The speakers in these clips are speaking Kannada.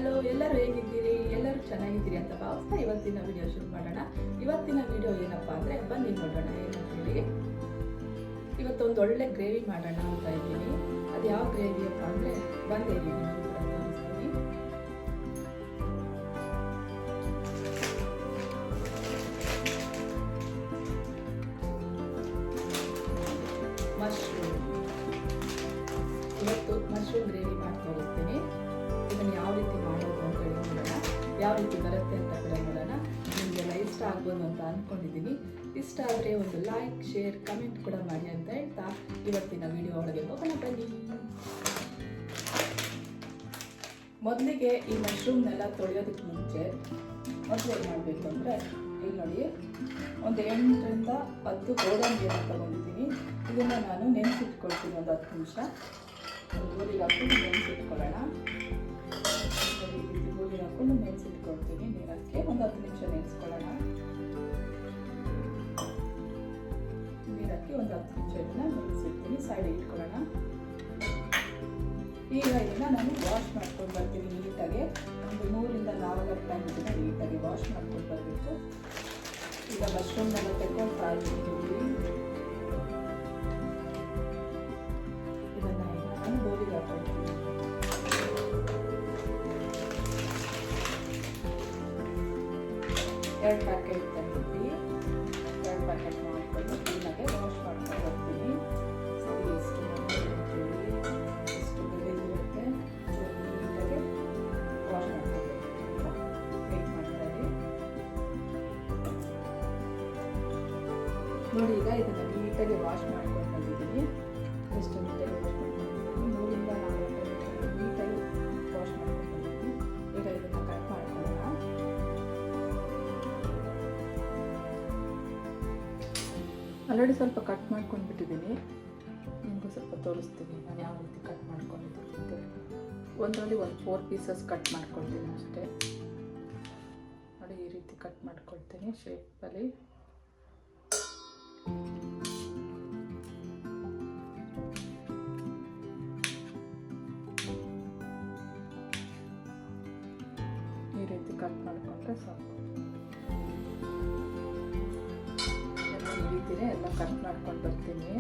ಹಲೋ, ಎಲ್ಲರೂ ಹೇಗಿದ್ದೀರಿ? ಎಲ್ಲರೂ ಚೆನ್ನಾಗಿದ್ದೀರಿ ಅಂತ ಭಾವಿಸ್ತಾ ಇವತ್ತಿನ ವಿಡಿಯೋ ಶುರು ಮಾಡೋಣ. ಇವತ್ತಿನ ವಿಡಿಯೋ ಏನಪ್ಪಾ ಅಂದರೆ ಬನ್ನಿ ನೋಡೋಣ ಏನಂತ ಹೇಳಿ. ಇವತ್ತೊಂದು ಒಳ್ಳೆ ಗ್ರೇವಿ ಮಾಡೋಣ ಅಂತ ಇದ್ದೀನಿ. ಅದು ಯಾವ ಗ್ರೇವಿ ಅಪ್ಪ ಅಂದರೆ ಬಂದೇ ತೋರಿಸ್ತೀನಿ. ಇವತ್ತು ಮಶ್ರೂಮ್ ಗ್ರೇವಿ ಮಾಡಿ ತೋರಿಸ್ತೀನಿ. ಇದನ್ನು ಯಾವ ರೀತಿ ಮಾಡೋದು ಅಂತ ಹೇಳಿ ನೋಡೋಣ, ಯಾವ ರೀತಿ ಬರುತ್ತೆ ಅಂತ ಕೂಡ ನೋಡೋಣ. ನಿಮಗೆಲ್ಲ ಇಷ್ಟ ಆಗ್ಬೋದು ಅಂತ ಅಂದ್ಕೊಂಡಿದ್ದೀನಿ. ಇಷ್ಟ ಆದರೆ ಒಂದು ಲೈಕ್, ಶೇರ್, ಕಮೆಂಟ್ ಕೂಡ ಮಾಡಿ ಅಂತ ಹೇಳ್ತಾ ಇವತ್ತಿನ ವಿಡಿಯೋ ಒಳಗೆ ಹೋಗೋಣ ಬನ್ನಿ. ಮೊದಲಿಗೆ ಈ ಮಶ್ರೂಮ್ನೆಲ್ಲ ತೊಳೆಯೋದಕ್ಕೆ ಮುಂಚೆ ಮೊದಲು ಏನು ಮಾಡಬೇಕು ಅಂದರೆ, ಇಲ್ಲಿ ನೋಡಿ, ಒಂದು 8ರಿಂದ 10 ಗೋಡಂಬಿಯನ್ನು ತೊಗೊಂಡಿದ್ದೀನಿ. ಇದನ್ನು ನಾನು ನೆನೆಸಿಟ್ಕೊಳ್ತೀನಿ ಒಂದು 10 ನಿಮಿಷ. ಗೋಲಿಗೆ ಹಾಕೊಂಡು ನೆನೆಸಿಟ್ಕೊಳ್ಳೋಣ. ಈ ರೀತಿ ಗೋಲಿಗೆ ಹಾಕೊಂಡು ನೆನೆಸಿಟ್ಕೊಳ್ತೀನಿ. ನೀರಕ್ಕೆ ಒಂದು 10 ನಿಮಿಷ ನೆನೆಸ್ಕೊಳ್ಳೋಣ. ನೀರಕ್ಕೆ ಒಂದು 10 ನಿಮಿಷ ಇದನ್ನು ನೆನೆಸಿಡ್ತೀನಿ. ಸೈಡಿಗೆ ಇಟ್ಕೊಳ್ಳೋಣ. ಈಗ ಇದನ್ನು ನಾನು ವಾಶ್ ಮಾಡ್ಕೊಂಡು ಬರ್ತೀನಿ ನೀಟಾಗಿ. ಒಂದು 3ರಿಂದ 4 ಟೈಮ್ ಇದನ್ನು ನೀಟಾಗಿ ವಾಶ್ ಮಾಡ್ಕೊಂಡು ಬರಬೇಕು. ಈಗ ಮಶ್ರೂಮ್ನೆಲ್ಲ ತೆಗೆದುಕೊಳ್ತಾ ಇದ್ದೀನಿ. ಇದನ್ನು ನಾನು ಗೋಲಿಗೆ ಹಾಕೊಳ್ತೀನಿ. 2 ಪ್ಯಾಕೆಟ್ ತಂದಿದ್ವಿ. 2 ಪ್ಯಾಕೆಟ್ ಮಾಡಿಕೊಂಡು ಕ್ಲೀನಾಗೆ ವಾಶ್ ಮಾಡ್ಕೊಂಡು ಬರ್ತೀನಿ. ಸರಿ, ಎಷ್ಟು ಬೆಳೆದಿರುತ್ತೆ ನೀಟಾಗಿ ವಾಶ್ ಮಾಡ್ಕೊಬೇಕು. ವೇಟ್ ಮಾಡ್ತಾ ಇರಿ. ನೋಡಿ, ಈಗ ಇದನ್ನು ನೀಟಾಗಿ ವಾಶ್ ಮಾಡ್ಕೊಂಡು ಬಂದಿದ್ದೀನಿ. ಎಷ್ಟು ನೀಟಾಗಿ ವಾಶ್ ಮಾಡ್ಕೊಂಡು 3ರಿಂದ 4 ನೀಟಾಗಿ ವಾಶ್ ಮಾಡ್ಕೊಂಡು ಬಂದಿದ್ದೀನಿ. ಈಗ ಇದನ್ನು ಕಟ್ ಮಾಡ್ಕೊಳ್ಳೋಣ. ಆಲ್ರೆಡಿ ಸ್ವಲ್ಪ ಕಟ್ ಮಾಡ್ಕೊಂಡು ಬಿಟ್ಟಿದ್ದೀನಿ. ನಿಮಗೂ ಸ್ವಲ್ಪ ತೋರಿಸ್ತೀನಿ ನಾನು ಯಾವ ರೀತಿ ಕಟ್ ಮಾಡ್ಕೊಂಡಿದ್ದೀನಿ ಅಂತ. ಒಂದರಲ್ಲಿ ಒಂದು 4 ಪೀಸಸ್ ಕಟ್ ಮಾಡ್ಕೊಳ್ತೀನಿ ಅಷ್ಟೇ. ನೋಡಿ, ಈ ರೀತಿ ಕಟ್ ಮಾಡ್ಕೊಳ್ತೀನಿ ಶೇಪಲ್ಲಿ. ಈ ರೀತಿ ಕಟ್ ಮಾಡಿಕೊಂಡ್ರೆ ಸಾಕು. ಈ ರೀತಿಯೇ ಎಲ್ಲ ಕಟ್ ಮಾಡ್ಕೊಂಡು ಬರ್ತೀನಿ.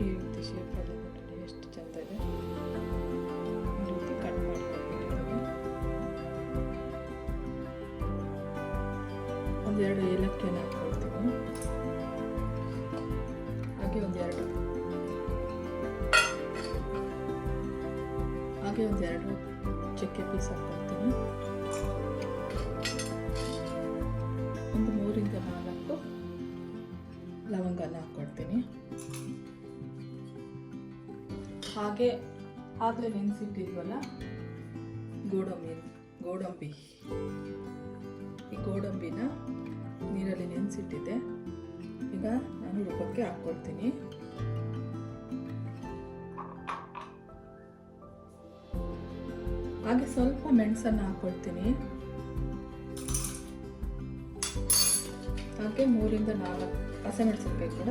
ಈ ರೀತಿ ಶೇಪಲ್ಲಿ ನೋಡಿ ಎಷ್ಟು ಚೆಂದ ಇದೆ. ಈ ರೀತಿ ಕಟ್ ಮಾಡ್ಕೊಂಡಿದ್ದೀನಿ. ಒಂದೆರಡು ಏಲಕ್ಕಿಯನ್ನು ಹಾಕ್ಕೊಳ್ತೀನಿ. ಹಾಗೆ ಒಂದೆರಡು ಚಕ್ಕೆ ಪೀಸ್ ಹಾಕ್ಕೊಳ್ತೀನಿ. ಒಂದು 3ರಿಂದ 4 ಲವಂಗನ ಹಾಕ್ಕೊಳ್ತೀನಿ. ಹಾಗೆ ಆಗಲೇ ನೆನೆಸಿಟ್ಟಿದ್ವಲ್ಲ ಗೋಡಂಬಿ, ಈ ಗೋಡಂಬಿನ ನೀರಲ್ಲಿ ನೆನೆಸಿಟ್ಟಿದ್ದೆ. ಈಗ ನಾನು ರುಬ್ಬಕ್ಕೆ ಹಾಕ್ಕೊಳ್ತೀನಿ. ಹಾಗೆ ಸ್ವಲ್ಪ ಮೆಣಸನ್ನು ಹಾಕ್ಕೊಳ್ತೀನಿ. ಹಾಗೆ 3ರಿಂದ 4 ಹಸಿಮೆಣಸಿನಕಾಯಿ ಕೂಡ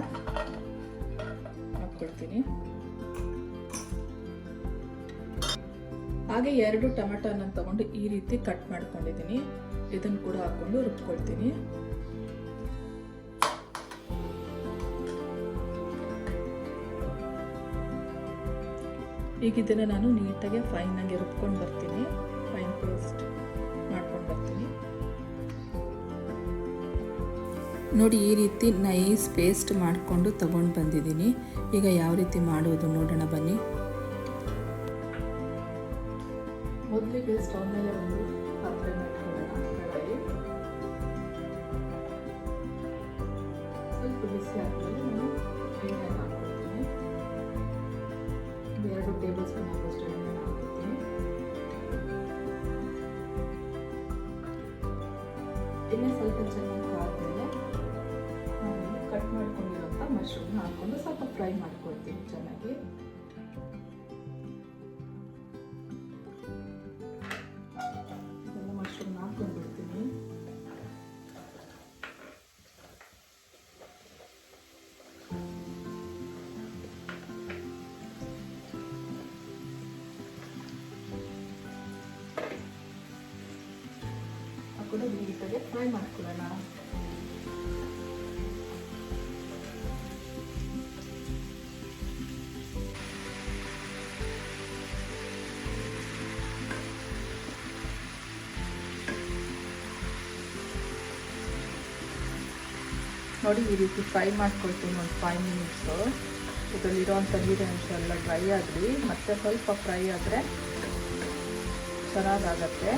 ಹಾಕ್ಕೊಳ್ತೀನಿ. ಹಾಗೆ 2 ಟೊಮೆಟೊನ ತಗೊಂಡು ಈ ರೀತಿ ಕಟ್ ಮಾಡ್ಕೊಂಡಿದ್ದೀನಿ. ಇದನ್ನು ಕೂಡ ಹಾಕ್ಕೊಂಡು ರುಬ್ಕೊಳ್ತೀನಿ. ಈಗ ಇದನ್ನು ನಾನು ನೀಟಾಗಿ ಫೈನಾಗಿ ರುಬ್ಕೊಂಡು ಬರ್ತೀನಿ. ಫೈನ್ ಪೇಸ್ಟ್ ಮಾಡ್ಕೊಂಡು ಬರ್ತೀನಿ. ನೋಡಿ, ಈ ರೀತಿ ನೈಸ್ ಪೇಸ್ಟ್ ಮಾಡಿಕೊಂಡು ತಗೊಂಡು ಬಂದಿದ್ದೀನಿ. ಈಗ ಯಾವ ರೀತಿ ಮಾಡೋದು ನೋಡೋಣ ಬನ್ನಿ. ಮೊದಲಿಗೆ ಸ್ಟವ್ ಮೇಲೆ ಒಂದು ಪಾತ್ರೆ ಮಾಡ್ಕೊಳ್ಳೋಣ. ಕಡಾಯಿ ಸ್ವಲ್ಪ ಬಿಸಿ ಆದಮೇಲೆ ನಾನು ಎಣ್ಣೆ ಹಾಕ್ಕೊಳ್ತೀನಿ. 2 ಟೇಬಲ್ ಸ್ಪೂನ್ ಆಗುವಷ್ಟು ಎಣ್ಣೆ ಹಾಕ್ಕೊಳ್ತೀನಿ. ಎಣ್ಣೆ ಸ್ವಲ್ಪ ಚೆನ್ನಾಗಿ ಆದಮೇಲೆ ನಾನು ಕಟ್ ಮಾಡ್ಕೊಂಡಿರೋಂಥ ಮಶ್ರೂಮ್ನ ಹಾಕ್ಕೊಂಡು ಸ್ವಲ್ಪ ಫ್ರೈ ಮಾಡ್ಕೊಳ್ತೀನಿ ಚೆನ್ನಾಗಿ. ಕೂಡ ನೀಟಾಗಿ ಫ್ರೈ ಮಾಡ್ಕೊಳ್ಳೋಣ. ನೋಡಿ ಈ ರೀತಿ ಫ್ರೈ ಮಾಡ್ಕೊಳ್ತೀನಿ ಒಂದು 5 ಮಿನಿಟ್ಸು. ಇದರಲ್ಲಿರೋವಂಥ ನೀರಿನಂಶ ಎಲ್ಲ ಡ್ರೈ ಆಗಲಿ, ಮತ್ತು ಸ್ವಲ್ಪ ಫ್ರೈ ಆದರೆ ಚೆನ್ನಾಗಾಗತ್ತೆ.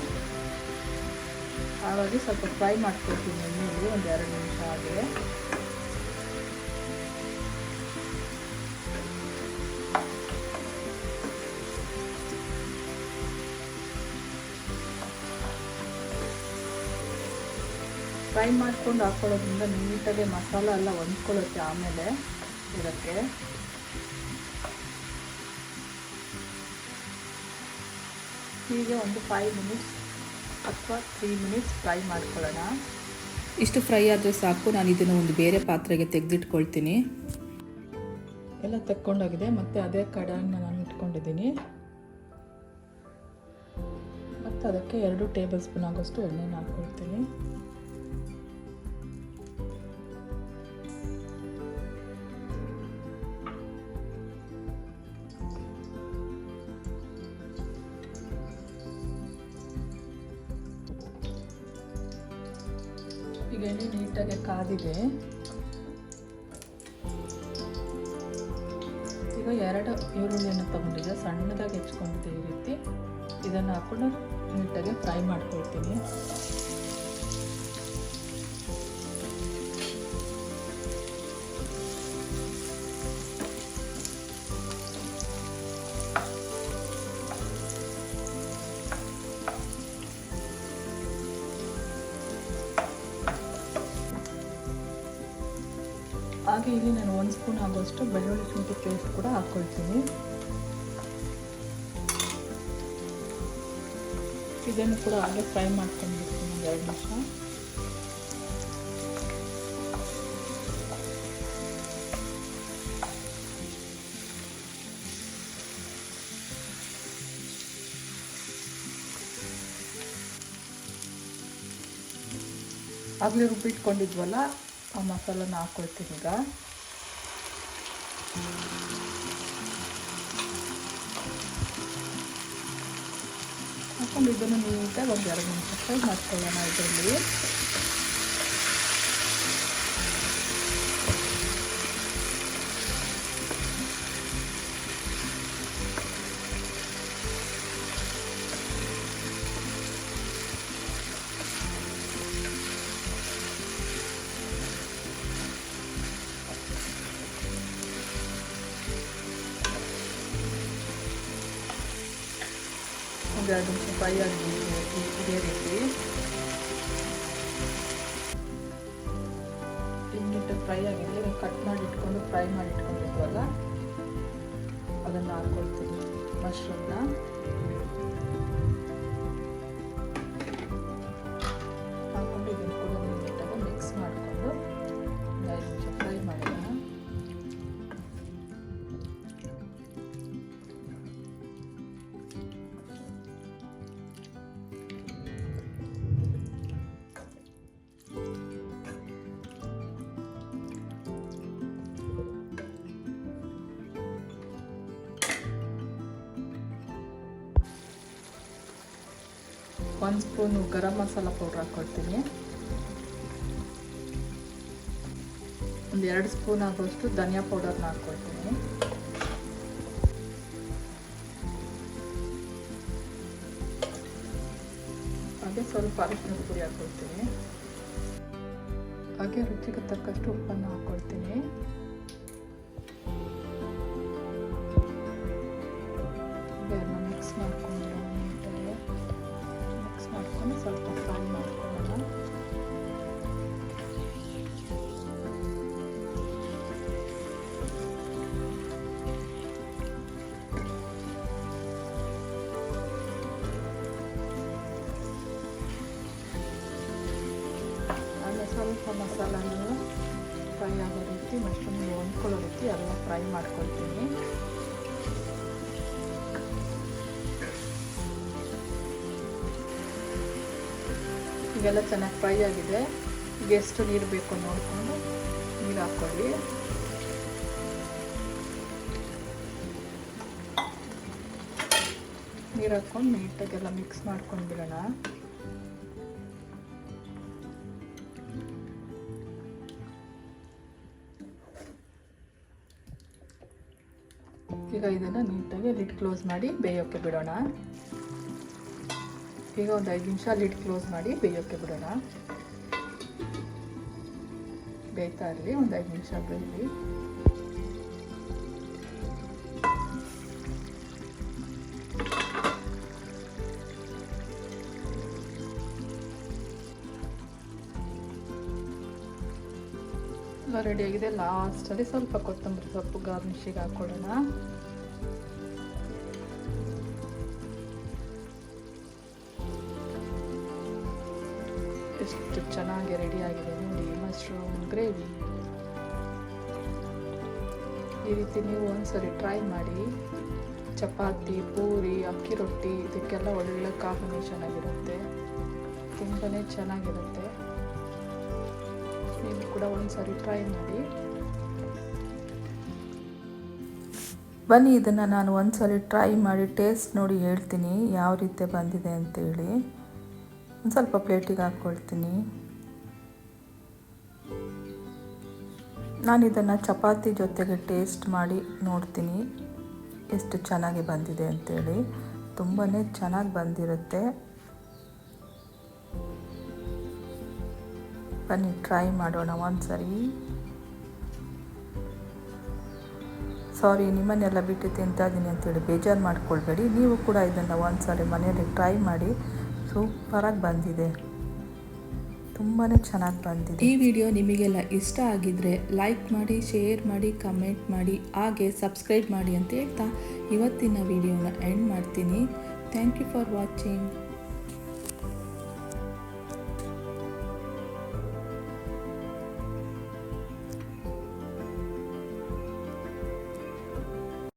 ಹಾಗಾಗಿ ಸ್ವಲ್ಪ ಫ್ರೈ ಮಾಡ್ಕೊಳ್ತೀನಿ ಎಣ್ಣೆಯಲ್ಲಿ ಒಂದು 2 ನಿಮಿಷ ಹಾಗೆ. ಫ್ರೈ ಮಾಡ್ಕೊಂಡು ಹಾಕ್ಕೊಳ್ಳೋದ್ರಿಂದ ನೀಟಾಗಿ ಮಸಾಲ ಎಲ್ಲ ಹೊಂದ್ಕೊಳ್ಳುತ್ತೆ ಆಮೇಲೆ ಇದಕ್ಕೆ. ಹೀಗೆ ಒಂದು 5 ಮಿನಿಟ್ಸ್ ಅಥವಾ 3 ಮಿನಿಟ್ಸ್ ಫ್ರೈ ಮಾಡ್ಕೊಳ್ಳೋಣ. ಇಷ್ಟು ಫ್ರೈ ಆದರೆ ಸಾಕು. ನಾನು ಇದನ್ನು ಒಂದು ಬೇರೆ ಪಾತ್ರೆಗೆ ತೆಗೆದಿಟ್ಕೊಳ್ತೀನಿ. ಎಲ್ಲ ತೆಕ್ಕೊಂಡೋಗಿದೆ. ಮತ್ತು ಅದೇ ಕಡಾಯಿನ ನಾನು ಇಟ್ಕೊಂಡಿದ್ದೀನಿ. ಮತ್ತು ಅದಕ್ಕೆ 2 ಟೇಬಲ್ ಸ್ಪೂನ್ ಆಗೋಷ್ಟು ಎಣ್ಣೆನ ಹಾಕ್ಕೊಳ್ತೀನಿ. ಈಗ ಎಣ್ಣೆ ನೀಟಾಗಿ ಕಾದಿದೆ. ಈಗ 2 ಈರುಳ್ಳಿಯನ್ನು ತಗೊಂಡಿದ್ದೆ, ಸಣ್ಣದಾಗಿ ಹೆಚ್ಕೊಂಡಿದ್ದೆ. ಈ ರೀತಿ ಇದನ್ನು ಹಾಕೊಂಡು ನೀಟಾಗಿ ಫ್ರೈ ಮಾಡ್ಕೊಳ್ತೀನಿ. ಹಾಗೆ ಇಲ್ಲಿ ನಾನು 1 ಸ್ಪೂನ್ ಆಗೋಷ್ಟು ಬೆಳ್ಳುಳ್ಳಿ ಶುಂಠಿ ಪೇಸ್ಟ್ ಕೂಡ ಹಾಕ್ಕೊಳ್ತೀನಿ. ಇದನ್ನು ಕೂಡ ಹಾಗೆ ಫ್ರೈ ಮಾಡ್ಕೊಂಡ್ಬಿಡ್ತೀನಿ ಒಂದು 2 ನಿಮಿಷ. ಆಗಲೇ ರುಬ್ಬಿಟ್ಕೊಂಡಿದ್ವಲ್ಲ ಆ ಮಸಾಲನ ಹಾಕ್ಕೊಳ್ತೀನಿ ಈಗ. ಹಾಕೊಂಡು ಇದನ್ನು ನೀಟಾಗಿ ಒಂದು 2 ನಿಮಿಷ ಫ್ರೈ ಮಾಡ್ಕೊಳ್ಳೋಣ ಇದರಲ್ಲಿ. ಒಂದು 2 ನಿಮಿಷ ಫ್ರೈ ಆಗಿದೆ ಇದೇ ರೀತಿ. ನೀಟಾಗಿ ಫ್ರೈ ಆಗಿದೆ. ಕಟ್ ಮಾಡಿ ಇಟ್ಕೊಂಡು ಫ್ರೈ ಮಾಡಿ ಇಟ್ಕೊಂಡಿದ್ವಲ್ಲ ಅದನ್ನು ಹಾಕ್ಕೊಳ್ತೀನಿ ಮಶ್ರೂಮ್ನ. ಹಾಕ್ಕೊಂಡು ಇದನ್ನು ಕೂಡ ನೀಟಾಗಿ ಮಿಕ್ಸ್ ಮಾಡಿಕೊಂಡು ಒಂದು 5 ನಿಮಿಷ ಫ್ರೈ ಮಾಡೋಣ. ಒಂದು ಸ್ಪೂನು ಗರಂ ಮಸಾಲ ಪೌಡ್ರ್ ಹಾಕ್ಕೊಳ್ತೀನಿ. ಒಂದು 2 ಸ್ಪೂನ್ ಆಗೋಷ್ಟು ಧನಿಯಾ ಪೌಡರ್ನ ಹಾಕ್ಕೊಳ್ತೀನಿ. ಹಾಗೆ ಸ್ವಲ್ಪ ಅರಿಶಿನದ ಪುಡಿ ಹಾಕ್ಕೊಳ್ತೀನಿ. ಹಾಗೆ ರುಚಿಗೆ ತಕ್ಕಷ್ಟು ಉಪ್ಪನ್ನು ಹಾಕ್ಕೊಳ್ತೀನಿ. ಇದನ್ನು ಮಿಕ್ಸ್ ಮಾಡ್ಕೊಂಡು ಸ್ವಲ್ಪ ಫ್ರೈ ಮಾಡ್ಕೊಳ್ಳೋಣ. ಆಮೇಲೆ ಸ್ವಲ್ಪ ಮಸಾಲನೆಲ್ಲ ಫ್ರೈ ಆಗೋ ರೀತಿ, ಮಶ್ರೂಮ್ ಹೊಂದ್ಕೊಳ್ಳೋ ರೀತಿ ಎಲ್ಲ ಫ್ರೈ ಮಾಡ್ಕೊಳ್ತೀನಿ. ಈಗೆಲ್ಲ ಚೆನ್ನಾಗಿ ಫ್ರೈ ಆಗಿದೆ. ಈಗ ಎಷ್ಟು ನೀರು ಬೇಕು ನೋಡಿಕೊಂಡು ನೀರು ಹಾಕ್ಕೊಳ್ಳಿ. ನೀರು ಹಾಕ್ಕೊಂಡು ನೀಟಾಗೆಲ್ಲ ಮಿಕ್ಸ್ ಮಾಡ್ಕೊಂಡು ಬಿಡೋಣ. ಈಗ ಇದನ್ನು ನೀಟಾಗಿ ಲಿಡ್ ಕ್ಲೋಸ್ ಮಾಡಿ ಬೇಯೋಕ್ಕೆ ಬಿಡೋಣ. ಈಗ ಒಂದು 5 ನಿಮಿಷ ಲಿಡ್ ಕ್ಲೋಸ್ ಮಾಡಿ ಬೇಯೋಕ್ಕೆ ಬಿಡೋಣ. ಬೇಯ್ತಾ ಇರಲಿ, ಒಂದು 5 ನಿಮಿಷ ಬೇಯಲಿ. ಎಲ್ಲ ರೆಡಿಯಾಗಿದೆ. ಲಾಸ್ಟಲ್ಲಿ ಸ್ವಲ್ಪ ಕೊತ್ತಂಬರಿ ಸೊಪ್ಪು ಗಾರ್ನಿಷಿಗೆ ಹಾಕ್ಕೊಳ್ಳೋಣ. ಎಷ್ಟು ಚೆನ್ನಾಗಿ ರೆಡಿಯಾಗಿದೆ ನೋಡಿ ಮಶ್ರೂಮ್ ಗ್ರೇವಿ. ಈ ರೀತಿ ನೀವು ಒಂದ್ಸರಿ ಟ್ರೈ ಮಾಡಿ. ಚಪಾತಿ, ಪೂರಿ, ಅಕ್ಕಿ ರೊಟ್ಟಿ ಇದಕ್ಕೆಲ್ಲ ಒಳ್ಳೆ ಕಾಂಬಿನೇಷನ್ ಆಗಿರುತ್ತೆ. ತುಂಬಾ ಚೆನ್ನಾಗಿರುತ್ತೆ. ನೀವು ಕೂಡ ಒಂದ್ಸರಿ ಟ್ರೈ ಮಾಡಿ. ಬನ್ನಿ ಇದನ್ನು ನಾನು ಒಂದ್ಸರಿ ಟ್ರೈ ಮಾಡಿ ಟೇಸ್ಟ್ ನೋಡಿ ಹೇಳ್ತೀನಿ ಯಾವ ರೀತಿ ಬಂದಿದೆ ಅಂತೇಳಿ. ಒಂದು ಸ್ವಲ್ಪ ಪ್ಲೇಟಿಗೆ ಹಾಕ್ಕೊಳ್ತೀನಿ. ನಾನು ಇದನ್ನು ಚಪಾತಿ ಜೊತೆಗೆ ಟೇಸ್ಟ್ ಮಾಡಿ ನೋಡ್ತೀನಿ ಎಷ್ಟು ಚೆನ್ನಾಗಿ ಬಂದಿದೆ ಅಂತೇಳಿ. ತುಂಬಾ ಚೆನ್ನಾಗಿ ಬಂದಿರುತ್ತೆ. ಬನ್ನಿ ಟ್ರೈ ಮಾಡೋಣ ಒಂದ್ಸರಿ. ಸಾರಿ, ನಿಮ್ಮನ್ನೆಲ್ಲ ಬಿಟ್ಟು ತಿಂತಾ ಇದ್ದೀನಿ ಅಂತೇಳಿ ಬೇಜಾರು ಮಾಡ್ಕೊಳ್ಬೇಡಿ. ನೀವು ಕೂಡ ಇದನ್ನು ಒಂದ್ಸರಿ ಮನೆಯಲ್ಲಿ ಟ್ರೈ ಮಾಡಿ. ಸೂಪರಾಗಿ ಬಂದಿದೆ, ತುಂಬಾ ಚೆನ್ನಾಗಿ ಬಂದಿದೆ. ಈ ವಿಡಿಯೋ ನಿಮಗೆಲ್ಲ ಇಷ್ಟ ಆಗಿದ್ರೆ ಲೈಕ್ ಮಾಡಿ, ಶೇರ್ ಮಾಡಿ, ಕಮೆಂಟ್ ಮಾಡಿ, ಹಾಗೆ ಸಬ್ಸ್ಕ್ರೈಬ್ ಮಾಡಿ ಅಂತ ಹೇಳ್ತಾ ಇವತ್ತಿನ ವಿಡಿಯೋನ ಎಂಡ್ ಮಾಡ್ತೀನಿ. Thank you for watching.